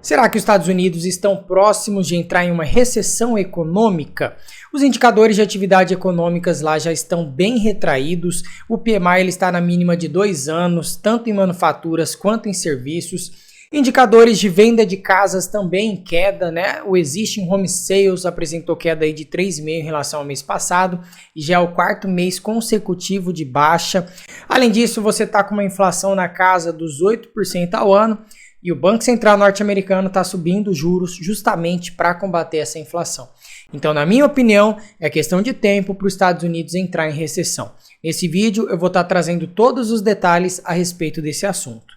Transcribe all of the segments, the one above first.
Será que os Estados Unidos estão próximos de entrar em uma recessão econômica? Os indicadores de atividade econômicas lá já estão bem retraídos. O PMI ele está na mínima de 2 anos, tanto em manufaturas quanto em serviços. Indicadores de venda de casas também em queda, né? O Existing Home Sales apresentou queda aí de 3,5% em relação ao mês passado e já é o 4º mês consecutivo de baixa. Além disso, você está com uma inflação na casa dos 8% ao ano. E o Banco Central norte-americano está subindo os juros justamente para combater essa inflação. Então, na minha opinião, é questão de tempo para os Estados Unidos entrar em recessão. Nesse vídeo, eu vou estar trazendo todos os detalhes a respeito desse assunto.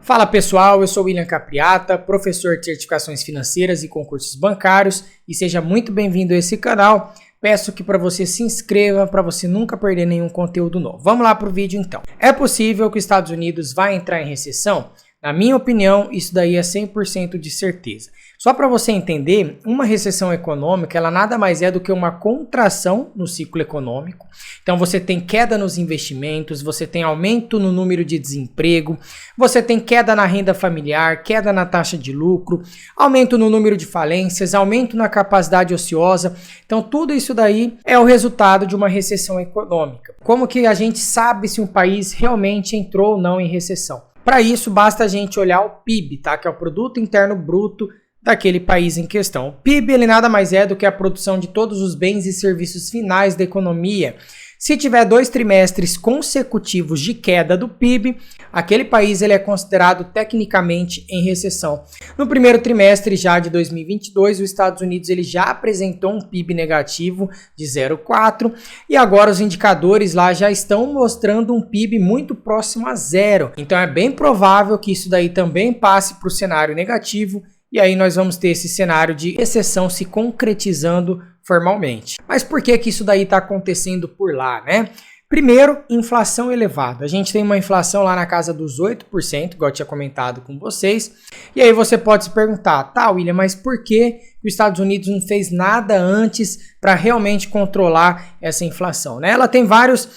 Fala pessoal, eu sou William Capriata, professor de certificações financeiras e concursos bancários e seja muito bem-vindo a esse canal. Peço que para você se inscreva para você nunca perder nenhum conteúdo novo. Vamos lá para o vídeo então. É possível que os Estados Unidos vá entrar em recessão? Na minha opinião, isso daí é 100% de certeza. Só para você entender, uma recessão econômica, ela nada mais é do que uma contração no ciclo econômico. Então você tem queda nos investimentos, você tem aumento no número de desemprego, você tem queda na renda familiar, queda na taxa de lucro, aumento no número de falências, aumento na capacidade ociosa. Então tudo isso daí é o resultado de uma recessão econômica. Como que a gente sabe se um país realmente entrou ou não em recessão? Para isso, basta a gente olhar o PIB, tá? Que é o Produto Interno Bruto daquele país em questão. O PIB ele nada mais é do que a produção de todos os bens e serviços finais da economia. Se tiver 2 trimestres consecutivos de queda do PIB, aquele país ele é considerado tecnicamente em recessão. No primeiro trimestre já de 2022, os Estados Unidos ele já apresentou um PIB negativo de 0,4 e agora os indicadores lá já estão mostrando um PIB muito próximo a zero. Então é bem provável que isso daí também passe para o cenário negativo e aí nós vamos ter esse cenário de recessão se concretizando formalmente. Mas por que isso daí está acontecendo por lá, né? Primeiro, inflação elevada. A gente tem uma inflação lá na casa dos 8%, igual eu tinha comentado com vocês. E aí você pode se perguntar, tá, William, mas por que os Estados Unidos não fez nada antes para realmente controlar essa inflação, né? Ela tem vários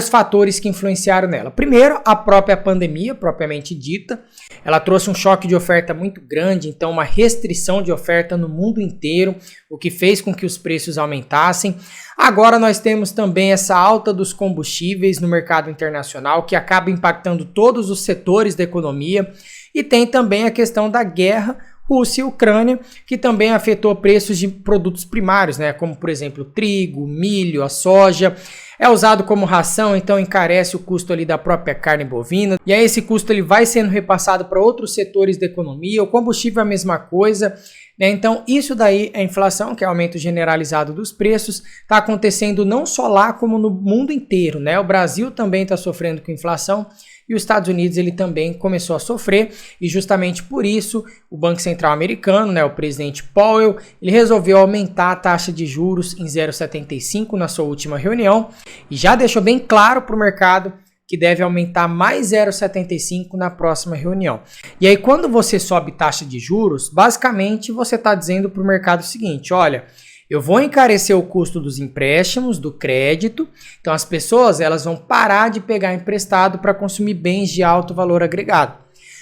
fatores que influenciaram nela. Primeiro, a própria pandemia, propriamente dita. Ela trouxe um choque de oferta muito grande, então uma restrição de oferta no mundo inteiro, o que fez com que os preços aumentassem. Agora nós temos também essa alta dos combustíveis no mercado internacional, que acaba impactando todos os setores da economia. E tem também a questão da guerra Rússia e Ucrânia, que também afetou preços de produtos primários, né? Como, por exemplo, o trigo, milho, a soja. É usado como ração, então encarece o custo ali da própria carne bovina. E aí esse custo ele vai sendo repassado para outros setores da economia. O combustível é a mesma coisa, né? Então isso daí é inflação, que é aumento generalizado dos preços. Está acontecendo não só lá, como no mundo inteiro, né? O Brasil também está sofrendo com inflação. E os Estados Unidos ele também começou a sofrer e justamente por isso o Banco Central americano, né, o presidente Powell, ele resolveu aumentar a taxa de juros em 0,75 na sua última reunião e já deixou bem claro para o mercado que deve aumentar mais 0,75 na próxima reunião. E aí quando você sobe taxa de juros, basicamente você está dizendo para o mercado o seguinte, olha, eu vou encarecer o custo dos empréstimos, do crédito, então as pessoas elas vão parar de pegar emprestado para consumir bens de alto valor agregado.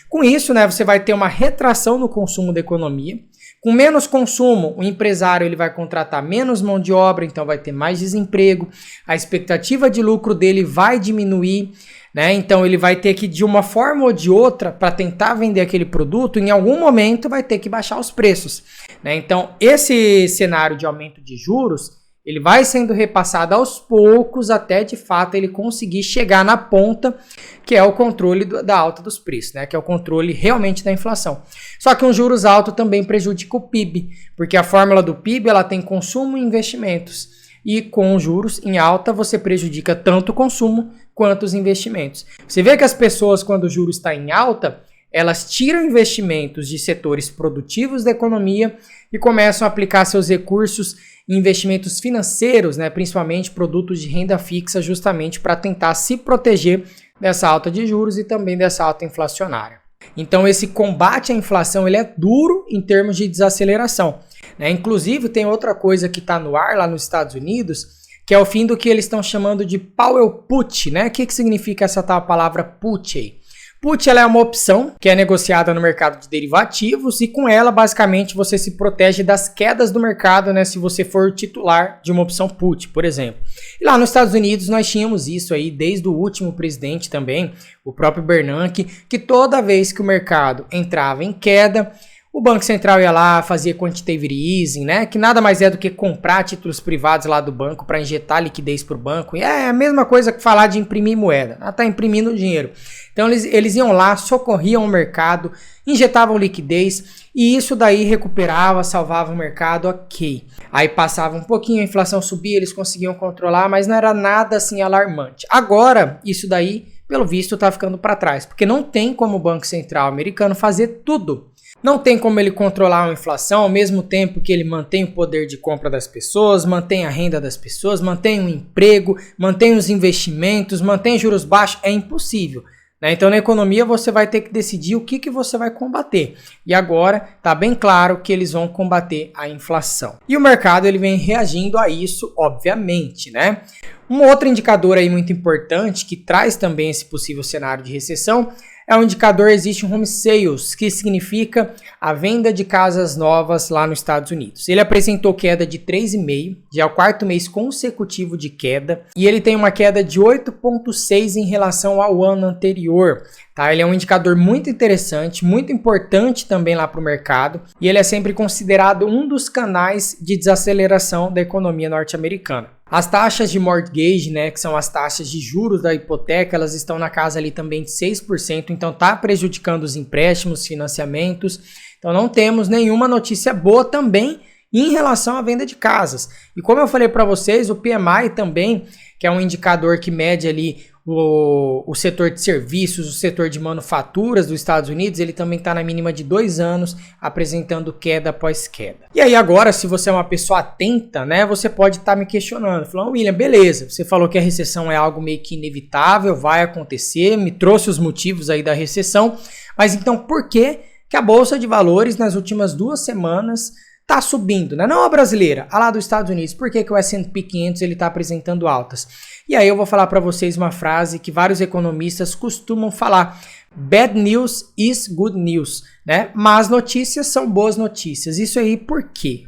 Com isso, né, você vai ter uma retração no consumo da economia. Com menos consumo, o empresário ele vai contratar menos mão de obra, então vai ter mais desemprego, a expectativa de lucro dele vai diminuir, né? Então ele vai ter que, de uma forma ou de outra, para tentar vender aquele produto, em algum momento vai ter que baixar os preços, né? Então esse cenário de aumento de juros, ele vai sendo repassado aos poucos até de fato ele conseguir chegar na ponta, que é o controle da alta dos preços, né? Que é o controle realmente da inflação. Só que um juros alto também prejudica o PIB, porque a fórmula do PIB ela tem consumo e investimentos. E com juros em alta você prejudica tanto o consumo quanto os investimentos. Você vê que as pessoas, quando o juros está em alta, elas tiram investimentos de setores produtivos da economia e começam a aplicar seus recursos em investimentos financeiros, né, principalmente produtos de renda fixa, justamente para tentar se proteger dessa alta de juros e também dessa alta inflacionária. Então esse combate à inflação ele é duro em termos de desaceleração, né? Inclusive tem outra coisa que está no ar lá nos Estados Unidos, que é o fim do que eles estão chamando de Powell Put, né? O que significa essa tal palavra put aí? Put ela é uma opção que é negociada no mercado de derivativos e com ela, basicamente, você se protege das quedas do mercado, né? Se você for titular de uma opção put, por exemplo. E lá nos Estados Unidos nós tínhamos isso aí desde o último presidente também, o próprio Bernanke, que toda vez que o mercado entrava em queda, o Banco Central ia lá, fazia quantitative easing, né? Que nada mais é do que comprar títulos privados lá do banco para injetar liquidez para o banco. E é a mesma coisa que falar de imprimir moeda. Ela está imprimindo dinheiro. Então eles iam lá, socorriam o mercado, injetavam liquidez e isso daí recuperava, salvava o mercado, ok. Aí passava um pouquinho, a inflação subia, eles conseguiam controlar, mas não era nada assim alarmante. Agora, isso daí, pelo visto, está ficando para trás, porque não tem como o Banco Central americano fazer tudo. Não tem como ele controlar a inflação ao mesmo tempo que ele mantém o poder de compra das pessoas, mantém a renda das pessoas, mantém o emprego, mantém os investimentos, mantém juros baixos. É impossível, né? Então na economia você vai ter que decidir o que você vai combater. E agora está bem claro que eles vão combater a inflação. E o mercado ele vem reagindo a isso, obviamente, né? Um outro indicador aí muito importante que traz também esse possível cenário de recessão é o indicador Existing Home Sales, que significa a venda de casas novas lá nos Estados Unidos. Ele apresentou queda de 3,5%, já é o quarto mês consecutivo de queda, e ele tem uma queda de 8,6% em relação ao ano anterior. Tá? Ele é um indicador muito interessante, muito importante também lá para o mercado, e ele é sempre considerado um dos canais de desaceleração da economia norte-americana. As taxas de mortgage, né, que são as taxas de juros da hipoteca, elas estão na casa ali também de 6%, então está prejudicando os empréstimos, financiamentos. Então não temos nenhuma notícia boa também em relação à venda de casas. E como eu falei para vocês, o PMI também, que é um indicador que mede ali o setor de serviços, o setor de manufaturas dos Estados Unidos, ele também está na mínima de 2 anos, apresentando queda após queda. E aí agora, se você é uma pessoa atenta, né, você pode estar me questionando, falando, William, beleza, você falou que a recessão é algo meio que inevitável, vai acontecer, me trouxe os motivos aí da recessão, mas então por que a Bolsa de Valores nas últimas 2 semanas está subindo, né? Não a brasileira, a lá dos Estados Unidos. Por que o S&P 500 está apresentando altas? E aí eu vou falar para vocês uma frase que vários economistas costumam falar. Bad news is good news, né? Más notícias são boas notícias. Isso aí por quê?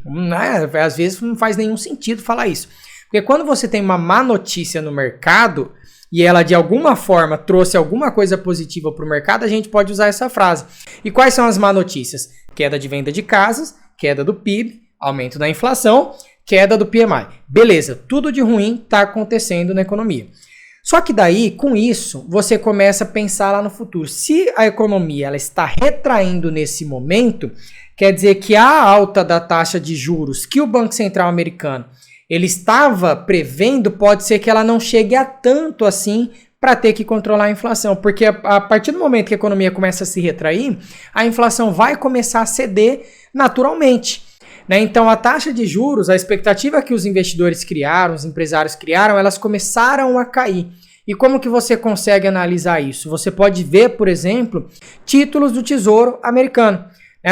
Às vezes não faz nenhum sentido falar isso. Porque quando você tem uma má notícia no mercado e ela de alguma forma trouxe alguma coisa positiva para o mercado, a gente pode usar essa frase. E quais são as má notícias? Queda de venda de casas, queda do PIB, aumento da inflação, queda do PMI. Beleza, tudo de ruim está acontecendo na economia. Só que daí, com isso, você começa a pensar lá no futuro. Se a economia ela está retraindo nesse momento, quer dizer que a alta da taxa de juros que o Banco Central americano ele estava prevendo, pode ser que ela não chegue a tanto assim para ter que controlar a inflação, porque a partir do momento que a economia começa a se retrair, a inflação vai começar a ceder naturalmente, né? Então a taxa de juros, a expectativa que os investidores criaram, os empresários criaram, elas começaram a cair. E como que você consegue analisar isso? Você pode ver, por exemplo, títulos do Tesouro americano.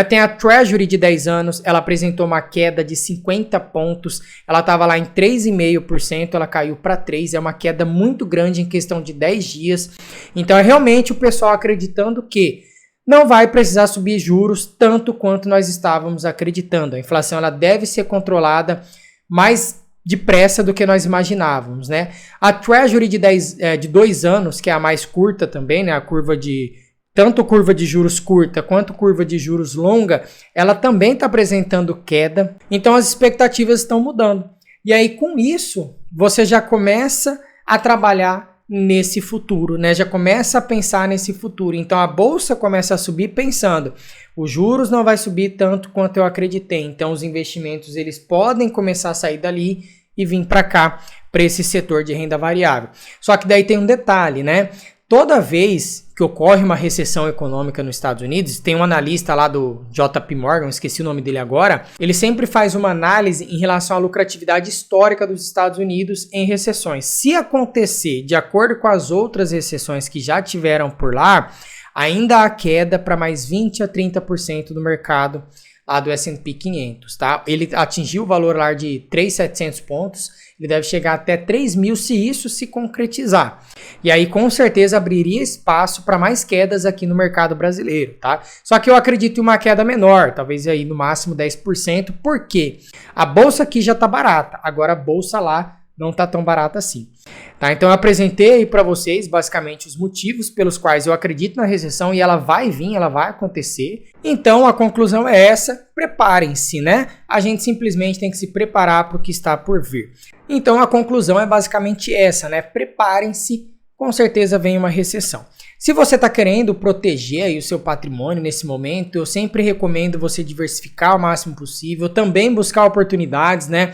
Tem a Treasury de 10 anos, ela apresentou uma queda de 50 pontos, ela estava lá em 3,5%, ela caiu para 3%, é uma queda muito grande em questão de 10 dias. Então é realmente o pessoal acreditando que não vai precisar subir juros tanto quanto nós estávamos acreditando. A inflação ela deve ser controlada mais depressa do que nós imaginávamos, né? A Treasury de 2 anos, que é a mais curta também, né? Tanto curva de juros curta quanto curva de juros longa, ela também está apresentando queda. Então as expectativas estão mudando. E aí com isso, você já começa a trabalhar nesse futuro, né? Já começa a pensar nesse futuro. Então a bolsa começa a subir pensando, os juros não vai subir tanto quanto eu acreditei. Então os investimentos eles podem começar a sair dali e vir para cá, para esse setor de renda variável. Só que daí tem um detalhe, né? Toda vez que ocorre uma recessão econômica nos Estados Unidos, tem um analista lá do JP Morgan, esqueci o nome dele agora, ele sempre faz uma análise em relação à lucratividade histórica dos Estados Unidos em recessões. Se acontecer de acordo com as outras recessões que já tiveram por lá, ainda há queda para mais 20 a 30% do mercado lá do S&P 500, tá? Ele atingiu o valor lá de 3.700 pontos, ele deve chegar até 3.000 se isso se concretizar. E aí com certeza abriria espaço para mais quedas aqui no mercado brasileiro, tá? Só que eu acredito em uma queda menor, talvez aí no máximo 10%, porque a bolsa aqui já tá barata, agora a bolsa lá não tá tão barata assim. Tá, então eu apresentei aí para vocês basicamente os motivos pelos quais eu acredito na recessão e ela vai vir, ela vai acontecer. Então a conclusão é essa, preparem-se, né? A gente simplesmente tem que se preparar para o que está por vir. Então a conclusão é basicamente essa, né? Preparem-se, com certeza vem uma recessão. Se você está querendo proteger aí o seu patrimônio nesse momento, eu sempre recomendo você diversificar o máximo possível, também buscar oportunidades, né?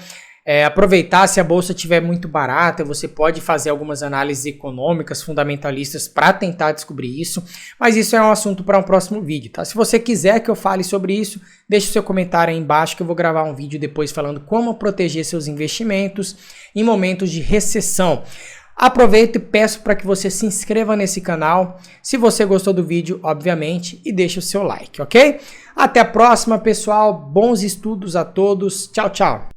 Aproveitar se a bolsa estiver muito barata, você pode fazer algumas análises econômicas, fundamentalistas para tentar descobrir isso, mas isso é um assunto para um próximo vídeo, tá? Se você quiser que eu fale sobre isso, deixe o seu comentário aí embaixo que eu vou gravar um vídeo depois falando como proteger seus investimentos em momentos de recessão. Aproveito e peço para que você se inscreva nesse canal, se você gostou do vídeo, obviamente, e deixe o seu like, ok? Até a próxima, pessoal, bons estudos a todos, tchau, tchau!